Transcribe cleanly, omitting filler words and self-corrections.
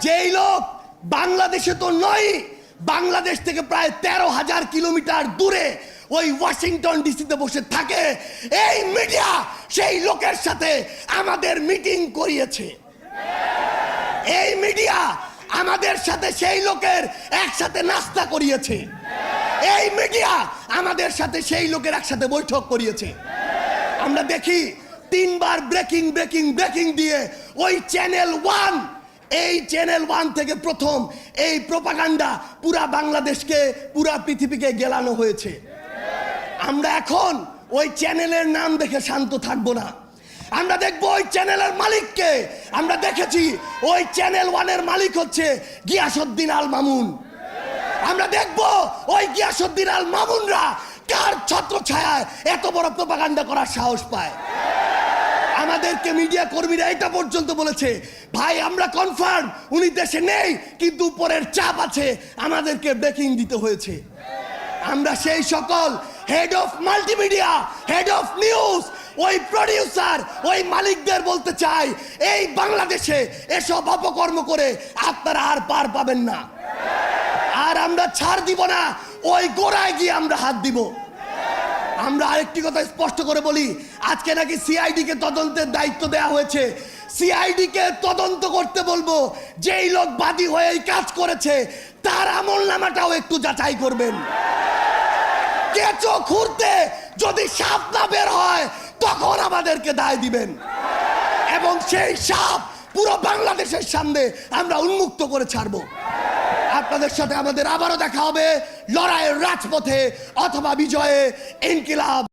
যেই লোক বাংলাদেশে তো নয়, বাংলাদেশ থেকে প্রায় 13,000 কিলোমিটার দূরে ওই ওয়াশিংটন ডিসিতে বসে থাকে, এই মিডিয়া সেই লোকের সাথে আমাদের মিটিং করিয়েছে। এই মিডিয়া আমাদের সাথে সেই লোকের একসাথে নাস্তা করিয়েছে। এই মিডিয়া আমাদের সাথে সেই লোকের একসাথে বৈঠক করিয়েছে। আমরা দেখি 3 বার ব্রেকিং ব্রেকিং ব্রেকিং দিয়ে ওই চ্যানেল 1, এই চ্যানেল 1 থেকে প্রথম এই প্রোপাগান্ডা পুরা বাংলাদেশকে, পুরা পৃথিবীকে গেলানো হয়েছে। আমরা এখন ওই চ্যানেলের নাম দেখে শান্ত থাকবো না। আমরা দেখবো ওই চ্যানেলের মালিককে। আমরা দেখেছি ওই চ্যানেল 1-এর মালিক হচ্ছে গিয়াসউদ্দিন আল মামুন। আমরা দেখবো ওই গিয়াসউদ্দিন আল মামুনরা কার ছত্রছায়ায় এত বড় প্রোপাগান্ডা করার সাহস পায়। আমাদেরকে মিডিয়া কর্মীরা এটা পর্যন্ত বলেছে, ভাই আমরা কনফার্ম উনি দেশে নেই, কিন্তু উপরের চাপ আছে, আমাদেরকে ব্রেকিং দিতে হয়েছে। আমরা সেই সকল head of multimedia, head of news, ওই প্রডিউসার, ওই মালিকদের বলতে চাই, এই বাংলাদেশে এসব অপকর্ম করে আপনারা আর পার পাবেন না। আর আমরা ছাড় দিব না, ওই গোড়ায় গিয়ে আমরা হাত দিব। আমরা আরেকটি কথা স্পষ্ট করে বলি, আজকে নাকি সিআইডি কে তদন্তের দায়িত্ব দেওয়া হয়েছে। সিআইডি কে তদন্ত করতে বলবো, যেই লোক বাদী হয়ে এই কাজ করেছে তার আমলনামাটাও একটু যাচাই করবেন। কেঁচো খুঁড়তে যদি সাপ না বের হয় তখন আমাদেরকে দায় দিবেন, এবং সেই সাপ পুরো বাংলাদেশের সামনে আমরা উন্মুক্ত করে ছাড়বো। আপনাদের সাথে আমাদের আবারও দেখা হবে লড়াইয়ের রাজপথে অথবা বিজয়ে। ইনকিলাব।